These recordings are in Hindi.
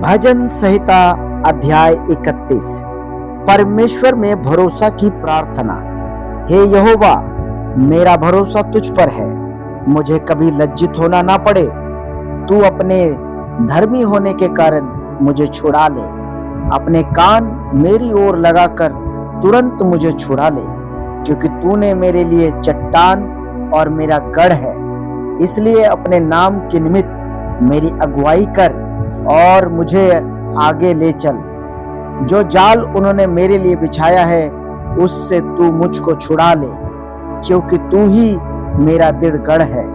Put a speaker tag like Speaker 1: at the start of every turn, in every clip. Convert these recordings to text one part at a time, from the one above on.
Speaker 1: भजन संहिता अध्याय 31। परमेश्वर में भरोसा की प्रार्थना। हे यहोवा, मेरा भरोसा तुझ पर है, मुझे कभी लज्जित होना ना पड़े। तू अपने धर्मी होने के कारण मुझे छुड़ा ले, अपने कान मेरी ओर लगाकर तुरंत मुझे छुड़ा ले, क्योंकि तूने मेरे लिए चट्टान और मेरा गढ़ है। इसलिए अपने नाम के निमित्त मेरी अगुवाई कर और मुझे आगे ले चल। जो जाल उन्होंने मेरे लिए बिछाया है उससे तू मुझको छुड़ा ले, क्योंकि तू ही मेरा दृढ़ गढ़ है।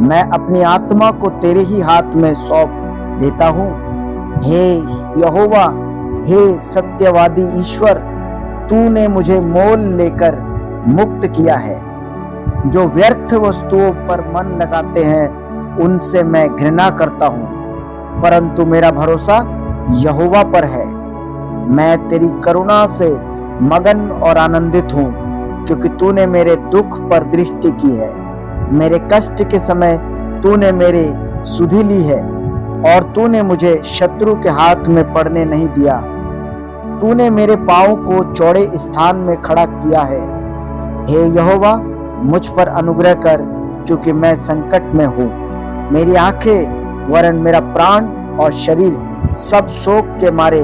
Speaker 1: मैं अपनी आत्मा को तेरे ही हाथ में सौंप देता हूँ। हे यहोवा, हे सत्यवादी ईश्वर, तूने मुझे मोल लेकर मुक्त किया है। जो व्यर्थ वस्तुओं पर मन लगाते हैं उनसे मैं घृणा करता हूँ, परंतु मेरा भरोसा यहोवा पर है। मैं तेरी करुणा से मगन और आनंदित हूँ, क्योंकि तूने मेरे दुख पर दृष्टि की है। मेरे कष्ट के समय तूने मेरी सुधि ली है, और तूने मुझे शत्रु के हाथ में पड़ने नहीं दिया। तूने मेरे पाँव को चौड़े स्थान में खड़ा किया है। हे यहोवा, मुझ पर अनुग्रह कर, क्योंकि मैं संकट में हूँ। मेरी आंखें वरन मेरा प्राण और शरीर सब शोक के मारे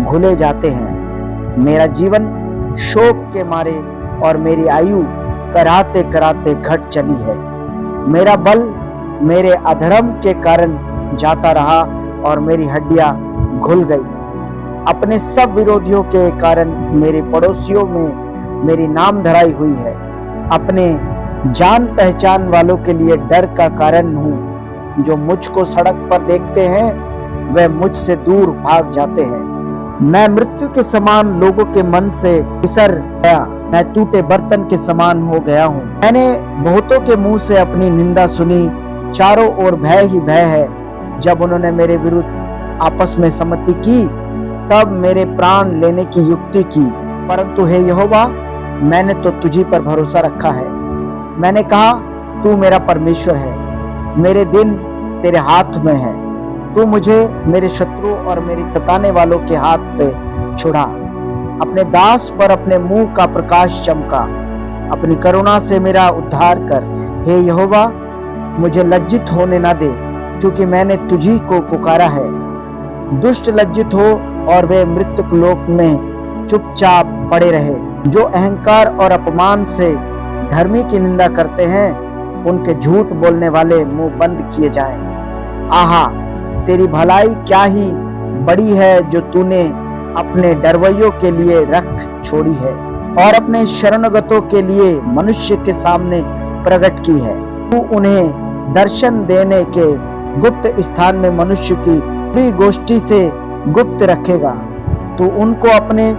Speaker 1: घुले जाते हैं। मेरा जीवन शोक के मारे और मेरी आयु कराते कराते घट चली है। मेरा बल मेरे अधर्म के कारण जाता रहा और मेरी हड्डियां घुल गई। अपने सब विरोधियों के कारण मेरे पड़ोसियों में मेरी नाम धराई हुई है। अपने जान पहचान वालों के लिए डर का कारण हूँ। जो मुझको सड़क पर देखते हैं वे मुझसे दूर भाग जाते हैं। मैं मृत्यु के समान लोगों के मन से बिसर गया। मैं टूटे बर्तन के समान हो गया हूँ। मैंने बहुतों के मुंह से अपनी निंदा सुनी। चारों ओर भय ही भय है। जब उन्होंने मेरे विरुद्ध आपस में सम्मति की, तब मेरे प्राण लेने की युक्ति की। परंतु हे यहोवा, मैंने तो तुझी पर भरोसा रखा है। मैंने कहा, तू मेरा परमेश्वर है, मेरे दिन तेरे हाथ में है। तू मुझे मेरे शत्रुओं और मेरी सताने वालों के हाथ से छुड़ा। अपने दास पर अपने मुंह का प्रकाश चमका। अपनी करुणा से मेरा उद्धार कर। हे यहोवा, मुझे लज्जित होने ना दे, क्योंकि मैंने तुझी को पुकारा है। दुष्ट लज्जित हो और वे मृत्यु लोक में चुपचाप पड़े रहे। जो अहंकार और अपमान से धर्मी की निंदा करते हैं, उनके झूठ बोलने वाले मुंह बंद किए जाएं। आहा, तेरी भलाई क्या ही बड़ी है, जो तूने अपने डरवैयों के लिए रख छोड़ी है और अपने शरणगतों के लिए मनुष्य के सामने प्रकट की है। तू उन्हें दर्शन देने के गुप्त स्थान में मनुष्य की पूरी गोष्ठी से गुप्त रखेगा। तू उनको अपने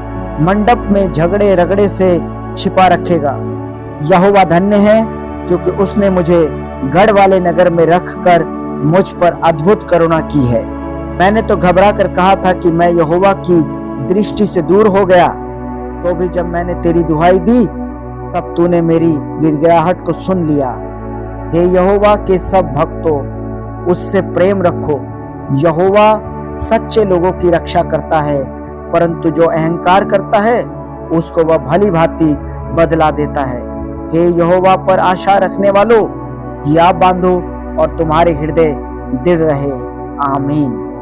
Speaker 1: मंडप में झगड़े रगड़े से छिपा रखेगा। यहोवा धन्य है, क्योंकि उसने मुझे गढ़ वाले नगर में रखकर मुझ पर अद्भुत करुणा की है। मैंने तो घबरा कर कहा था कि मैं यहोवा की दृष्टि से दूर हो गया। तो भी जब मैंने तेरी दुहाई दी, तब तूने मेरी गिड़गिड़ाहट को सुन लिया। हे यहोवा के सब भक्तों, उससे प्रेम रखो। यहोवा सच्चे लोगों की रक्षा करता है, परंतु जो अहंकार करता है उसको वह भली भांति बदला देता है। हे यहोवा पर आशा रखने वालों, याद बांधो और तुम्हारे हृदय दृढ़ रहे। आमीन।